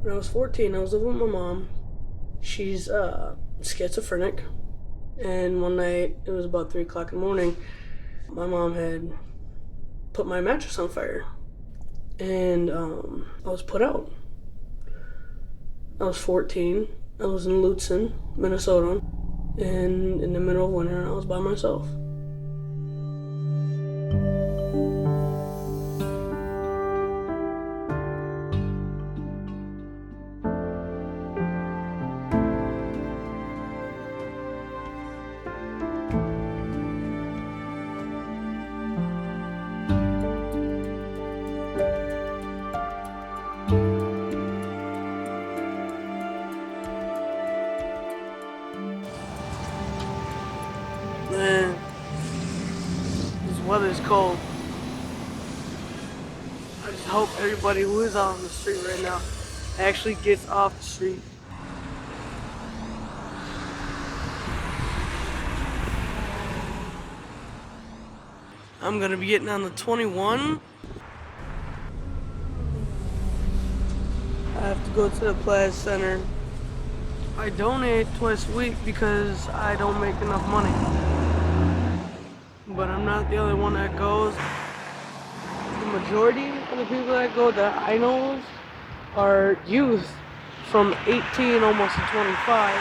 When I was 14, I was living with my mom. She's schizophrenic. And one night, it was about 3 o'clock in the morning, my mom had put my mattress on fire. And I was put out. I was 14. I was in Lutzen, Minnesota. And in the middle of winter, I was by myself. Man, this weather's cold. I just hope everybody who is out on the street right now actually gets off the street. I'm gonna be getting on the 21. I have to go to the Plaza Center. I donate twice a week because I don't make enough money. But I'm not the only one that goes. The majority of the people that go that I know of are youth from 18 almost to 25.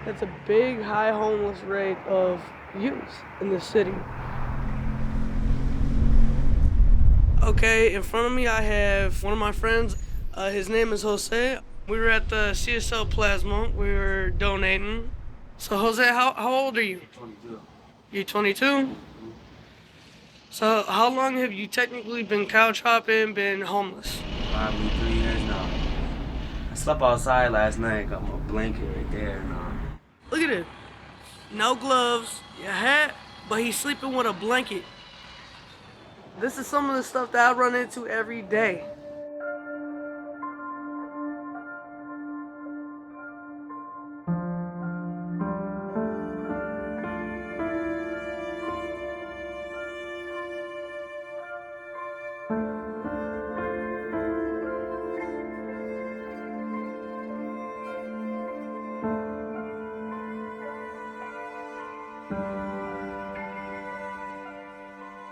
That's a big, high homeless rate of youth in the city. Okay, in front of me I have one of my friends. His name is Jose. We were at the CSL Plasma. We were donating. So Jose, how old are you? 22. You're 22? So how long have you technically been couch hopping, been homeless? Probably 3 years now. I slept outside last night, got my blanket right there now. Look at it. No gloves, your hat, but he's sleeping with a blanket. This is some of the stuff that I run into every day.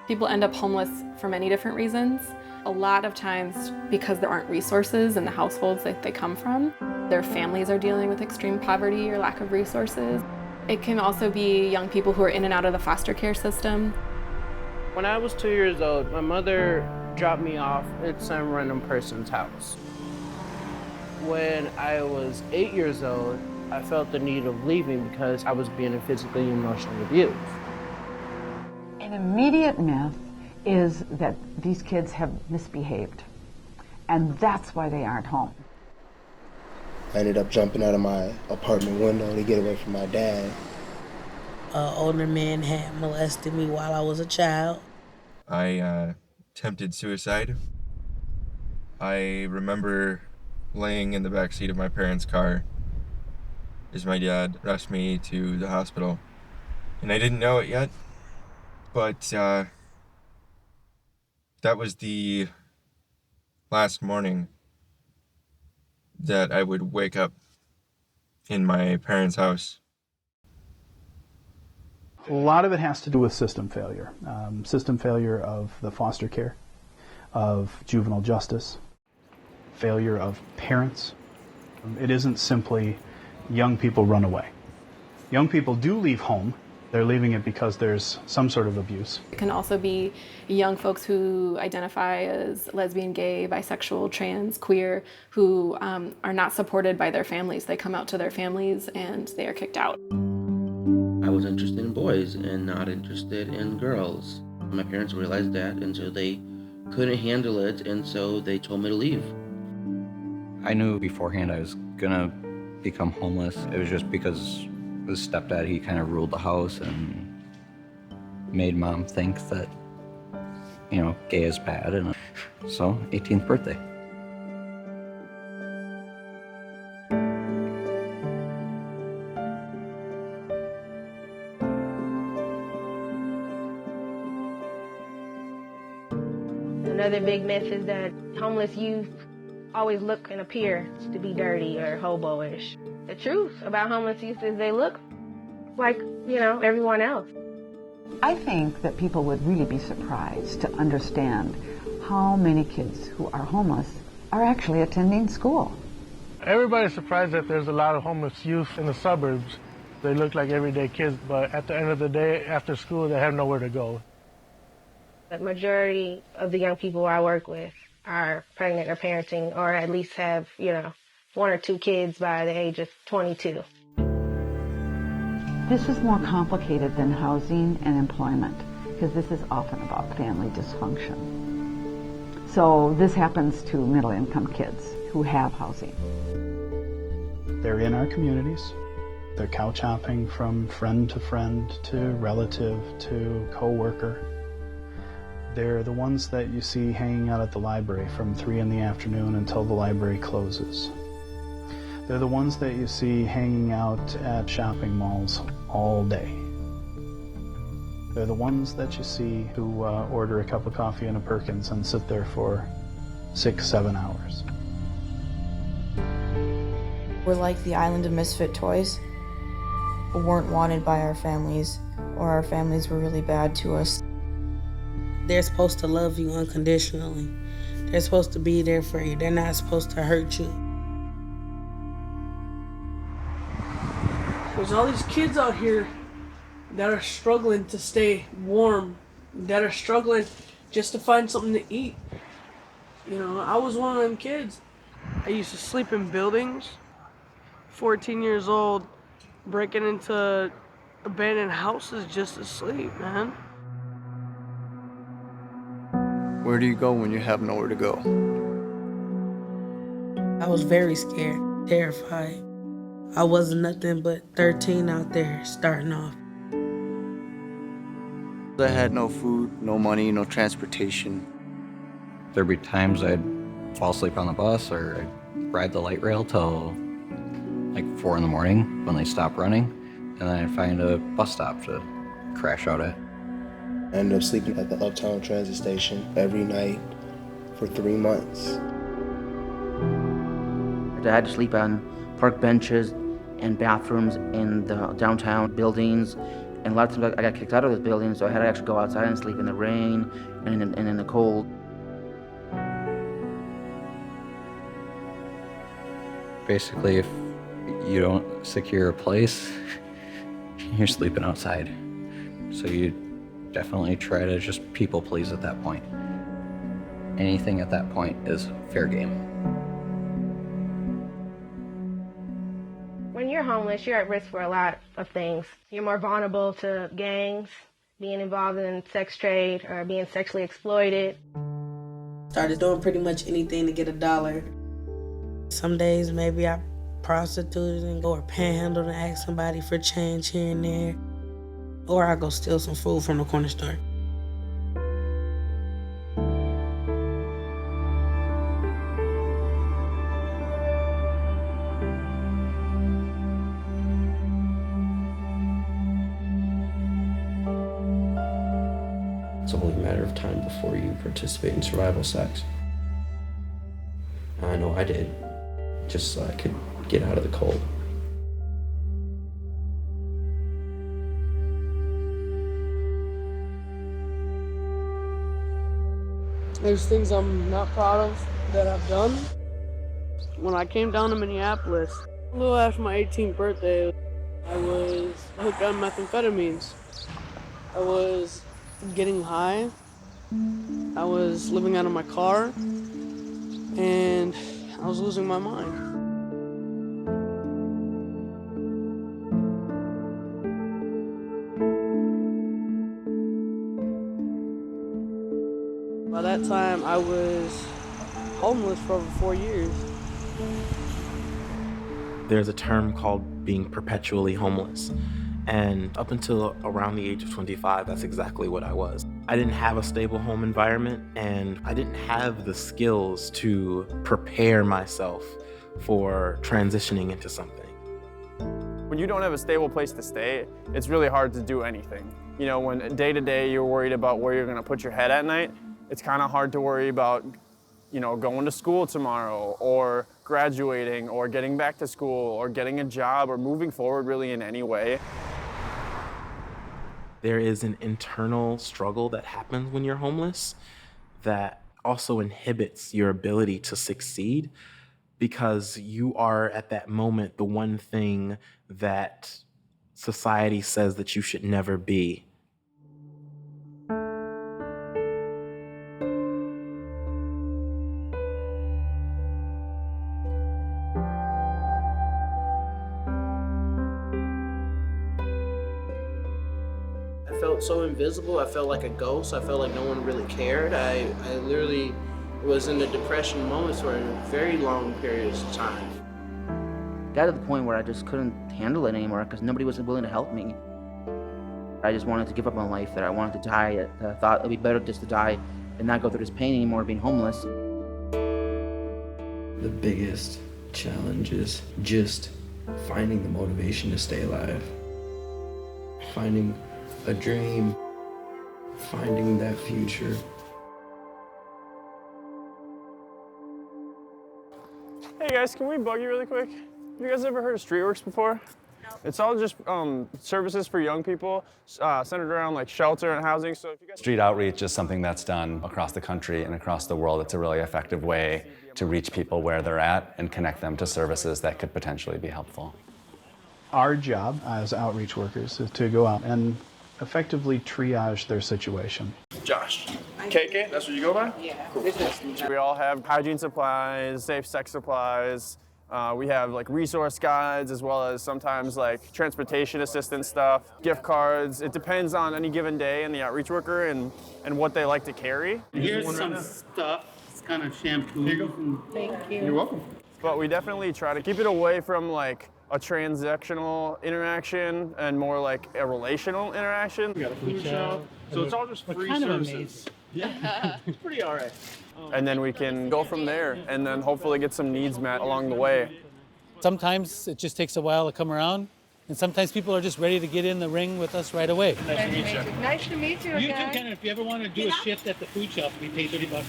People end up homeless for many different reasons. A lot of times because there aren't resources in the households that they come from. Their families are dealing with extreme poverty or lack of resources. It can also be young people who are in and out of the foster care system. When I was 2 years old, my mother dropped me off at some random person's house. When I was 8 years old, I felt the need of leaving because I was being physically and emotionally abused. An immediate myth is that these kids have misbehaved, and that's why they aren't home. I ended up jumping out of my apartment window to get away from my dad. Older men had molested me while I was a child. I attempted suicide. I remember laying in the back seat of my parents' car as my dad rushed me to the hospital. And I didn't know it yet, but that was the last morning that I would wake up in my parents' house. A lot of it has to do with system failure of the foster care, of juvenile justice, failure of parents. It isn't simply young people run away. Young people do leave home. They're leaving it because there's some sort of abuse. It can also be young folks who identify as lesbian, gay, bisexual, trans, queer, who are not supported by their families. They come out to their families and they are kicked out. I was interested in boys and not interested in girls. My parents realized that, and so they couldn't handle it, and so they told me to leave. I knew beforehand I was gonna become homeless. It was just because his stepdad, he kind of ruled the house and made mom think that, you know, gay is bad. And so 18th birthday. Another big myth is that homeless youth always look and appear to be dirty or hobo-ish. The truth about homeless youth is they look like, everyone else. I think that people would really be surprised to understand how many kids who are homeless are actually attending school. Everybody's surprised that there's a lot of homeless youth in the suburbs. They look like everyday kids, but at the end of the day, after school, they have nowhere to go. The majority of the young people I work with are pregnant or parenting, or at least have, 1 or 2 kids by the age of 22. This is more complicated than housing and employment, because this is often about family dysfunction. So this happens to middle-income kids who have housing. They're in our communities. They're couch hopping from friend to relative to co-worker. They're the ones that you see hanging out at the library from 3 in the afternoon until the library closes. They're the ones that you see hanging out at shopping malls all day. They're the ones that you see who order a cup of coffee and a Perkins and sit there for 6-7 hours. We're like the island of misfit toys. We weren't wanted by our families, or our families were really bad to us. They're supposed to love you unconditionally. They're supposed to be there for you. They're not supposed to hurt you. There's all these kids out here that are struggling to stay warm, that are struggling just to find something to eat. I was one of them kids. I used to sleep in buildings, 14 years old, breaking into abandoned houses just to sleep, man. Where do you go when you have nowhere to go? I was very scared, terrified. I wasn't nothing but 13 out there starting off. I had no food, no money, no transportation. There'd be times I'd fall asleep on the bus or I'd ride the light rail till like 4 in the morning when they stop running, and then I'd find a bus stop to crash out at. I ended up sleeping at the Uptown transit station every night for 3 months. I had to sleep on park benches and bathrooms in the downtown buildings, and a lot of times I got kicked out of those buildings, so I had to actually go outside and sleep in the rain and in the cold. Basically, if you don't secure a place, you're sleeping outside. So you definitely try to just people please at that point. Anything at that point is fair game. When you're homeless, you're at risk for a lot of things. You're more vulnerable to gangs, being involved in sex trade, or being sexually exploited. Started doing pretty much anything to get $1. Some days maybe I prostituted and go or panhandle and ask somebody for change here and there. Or I go steal some food from the corner store. It's only a matter of time before you participate in survival sex. I know I did, just so I could get out of the cold. There's things I'm not proud of that I've done. When I came down to Minneapolis, a little after my 18th birthday, I was hooked on methamphetamines. I was getting high. I was living out of my car, and I was losing my mind. By that time, I was homeless for over 4 years. There's a term called being perpetually homeless. And up until around the age of 25, that's exactly what I was. I didn't have a stable home environment, and I didn't have the skills to prepare myself for transitioning into something. When you don't have a stable place to stay, it's really hard to do anything. You know, when day to day you're worried about where you're gonna put your head at night, it's kind of hard to worry about going to school tomorrow or graduating or getting back to school or getting a job or moving forward really in any way. There is an internal struggle that happens when you're homeless that also inhibits your ability to succeed, because you are at that moment the one thing that society says that you should never be. I felt so invisible. I felt like a ghost. I felt like no one really cared. I literally was in a depression moments for very long periods of time. Got to the point where I just couldn't handle it anymore because nobody was willing to help me. I just wanted to give up on life, that I wanted to die. I thought it'd be better just to die and not go through this pain anymore being homeless. The biggest challenge is just finding the motivation to stay alive. Finding a dream, finding that future. Hey guys, can we bug you really quick? Have you guys ever heard of Streetworks before? No. It's all just services for young people, centered around like shelter and housing. So if you guys... Street outreach is something that's done across the country and across the world. It's a really effective way to reach people where they're at and connect them to services that could potentially be helpful. Our job as outreach workers is to go out and effectively triage their situation. Josh. KK, that's what you go by? Yeah. Cool. We all have hygiene supplies, safe sex supplies. We have like resource guides, as well as sometimes like transportation assistance stuff, gift cards. It depends on any given day and the outreach worker and what they like to carry. Here's some stuff. It's kind of shampoo. Here you go. Thank you. You're welcome. But we definitely try to keep it away from like a transactional interaction and more like a relational interaction. We got a food shelf. So it's all just free services. Yeah, it's pretty all right. And then we can go from there and then hopefully get some needs met along the way. Sometimes it just takes a while to come around, and sometimes people are just ready to get in the ring with us right away. Nice to meet you. Nice to meet you again. You too, Ken. If you ever want to do a shift at the food shop, we pay $30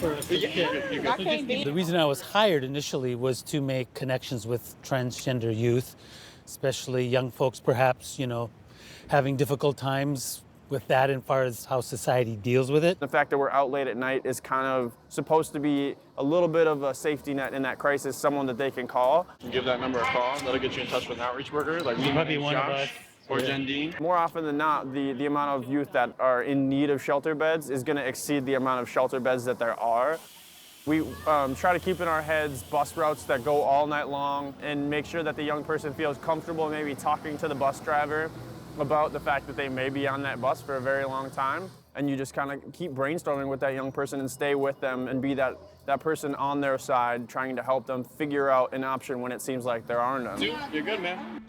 for a shift. The reason I was hired initially was to make connections with transgender youth, especially young folks perhaps, having difficult times with that as far as how society deals with it. The fact that we're out late at night is kind of supposed to be a little bit of a safety net in that crisis, someone that they can call. Give that number a call, that'll get you in touch with an outreach worker like me, probably one of us. Or Jen Dean. More often than not, the amount of youth that are in need of shelter beds is going to exceed the amount of shelter beds that there are. We try to keep in our heads bus routes that go all night long and make sure that the young person feels comfortable maybe talking to the bus driver about the fact that they may be on that bus for a very long time. And you just kind of keep brainstorming with that young person and stay with them and be that person on their side, trying to help them figure out an option when it seems like there are none. You're good, man.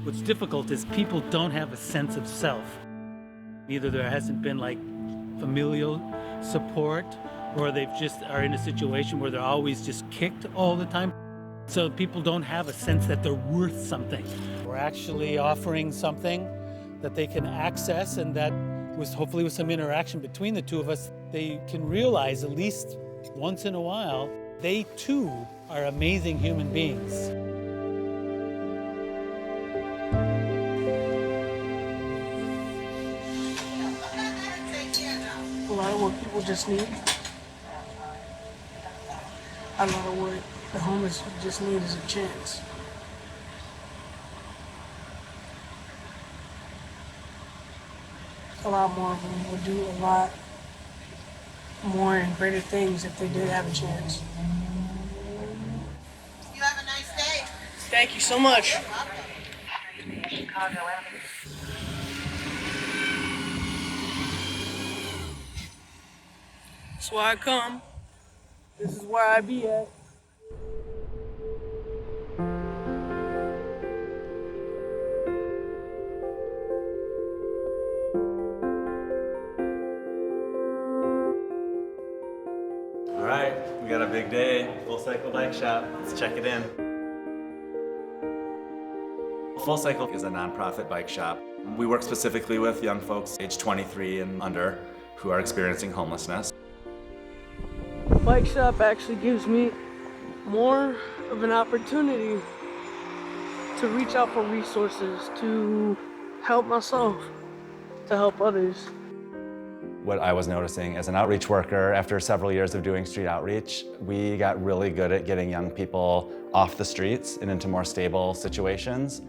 What's difficult is people don't have a sense of self. Either there hasn't been like familial support, or they've just are in a situation where they're always just kicked all the time. So people don't have a sense that they're worth something. We're actually offering something that they can access, and that hopefully with some interaction between the two of us, they can realize at least once in a while, they too are amazing human beings. A lot of what people just need. A lot of what the homeless just need is a chance. A lot more of them would do a lot more and greater things if they did have a chance. You have a nice day. Thank you so much. That's why I come. This is where I be at. All right, we got a big day. Full Cycle Bike Shop. Let's check it in. Full Cycle is a nonprofit bike shop. We work specifically with young folks age 23 and under who are experiencing homelessness. bike shop actually gives me more of an opportunity to reach out for resources, to help myself, to help others. What I was noticing as an outreach worker, after several years of doing street outreach, we got really good at getting young people off the streets and into more stable situations.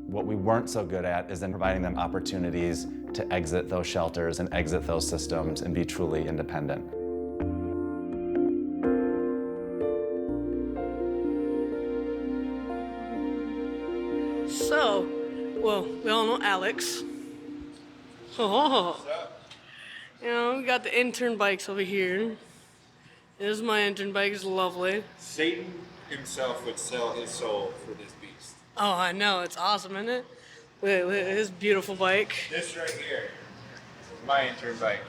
What we weren't so good at is then providing them opportunities to exit those shelters and exit those systems and be truly independent. So, well, we all know Alex. Oh, you know, we got the intern bikes over here. This is my intern bike, it's lovely. Satan himself would sell his soul for this beast. Oh, I know, it's awesome, isn't it? Look at this beautiful bike. This right here is my intern bike.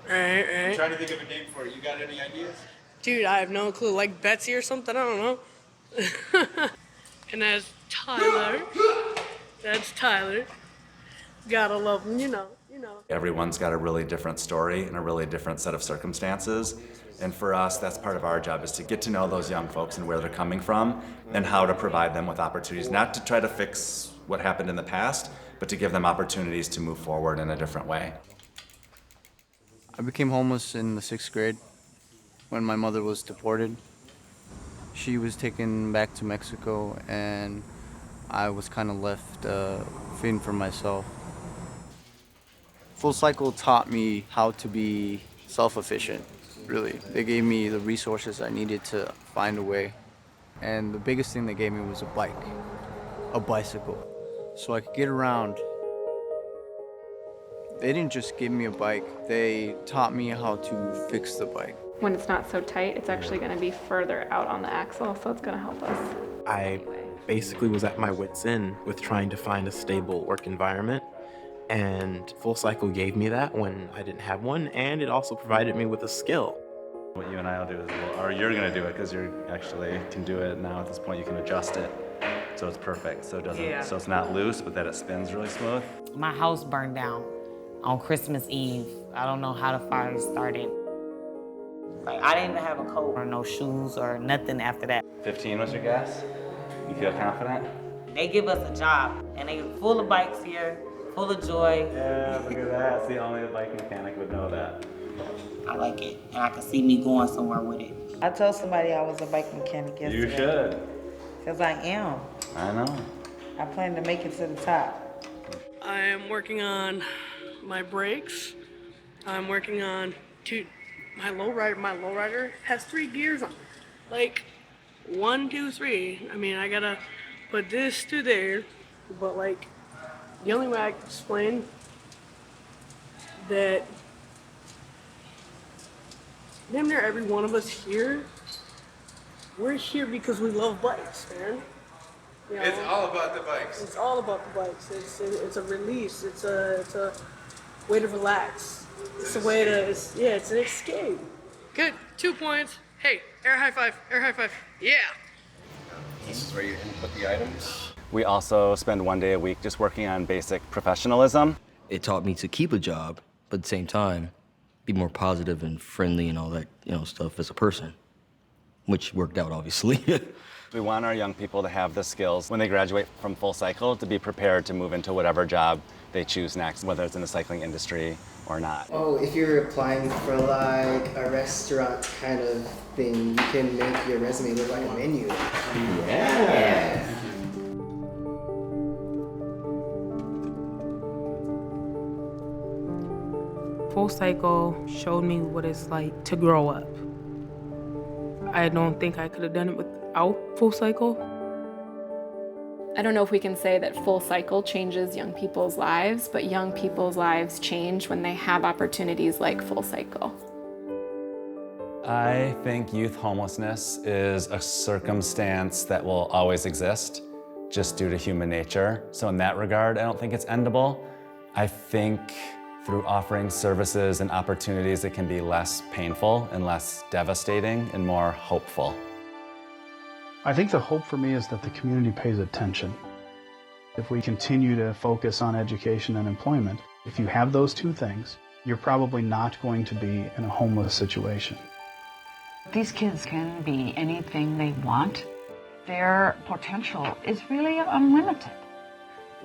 Right. I'm trying to think of a name for it. You got any ideas? Dude, I have no clue. Like Betsy or something? I don't know. And that's Tyler. That's Tyler. Gotta love him, you know. Everyone's got a really different story and a really different set of circumstances. And for us, that's part of our job, is to get to know those young folks and where they're coming from and how to provide them with opportunities, not to try to fix what happened in the past, but to give them opportunities to move forward in a different way. I became homeless in the 6th grade when my mother was deported. She was taken back to Mexico and I was kind of left fending for myself. Full Cycle taught me how to be self-efficient, really. They gave me the resources I needed to find a way. And the biggest thing they gave me was a bicycle, so I could get around. They didn't just give me a bike, they taught me how to fix the bike. When it's not so tight, it's actually going to be further out on the axle, so it's going to help us. I basically was at my wit's end with trying to find a stable work environment, and Full Cycle gave me that when I didn't have one, and it also provided me with a skill. What you and I will do is, or you're going to do it because you actually can do it now. At this point, you can adjust it so it's perfect. So it doesn't, so it's not loose, but that it spins really smooth. My house burned down on Christmas Eve. I don't know how the fire started. Like, I didn't even have a coat or no shoes or nothing after that. 15 was your guess? You feel confident? They give us a job, and they full of bikes here, full of joy. Yeah, look at that. See, only a bike mechanic would know that. I like it, and I can see me going somewhere with it. I told somebody I was a bike mechanic yesterday. You should. Because I am. I know. I plan to make it to the top. I am working on my brakes. I'm working on my lowrider has 3 gears on it. Like 1, 2, 3. I mean, I gotta put this to there, but like the only way I can explain that damn near every one of us here, we're here because we love bikes, man. You know, It's all about the bikes. It's all about the bikes. It's a release. It's a way to relax. It's a way to, it's an escape. Good, 2 points. Hey, air high five, yeah. This is where you input the items. We also spend 1 day a week just working on basic professionalism. It taught me to keep a job, but at the same time, be more positive and friendly and all that, stuff as a person, which worked out, obviously. We want our young people to have the skills when they graduate from Full Cycle to be prepared to move into whatever job they choose next, whether it's in the cycling industry or not. Oh, if you're applying for like a restaurant kind of thing, you can make your resume look like a menu. Yeah. Full Cycle showed me what it's like to grow up. I don't think I could have done it without Full Cycle. I don't know if we can say that Full Cycle changes young people's lives, but young people's lives change when they have opportunities like Full Cycle. I think youth homelessness is a circumstance that will always exist just due to human nature. So in that regard, I don't think it's endable. I think through offering services and opportunities, it can be less painful and less devastating and more hopeful. I think the hope for me is that the community pays attention. If we continue to focus on education and employment, if you have those 2 things, you're probably not going to be in a homeless situation. These kids can be anything they want. Their potential is really unlimited.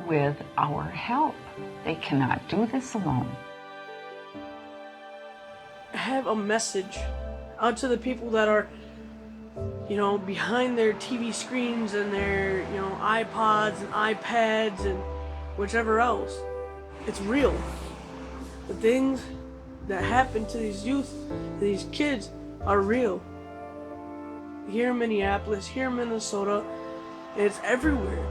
With our help, they cannot do this alone. Have a message out to the people that are, behind their TV screens and their, iPods and iPads and whichever else. It's real. The things that happen to these youth, to these kids, are real. Here in Minneapolis, here in Minnesota, it's everywhere.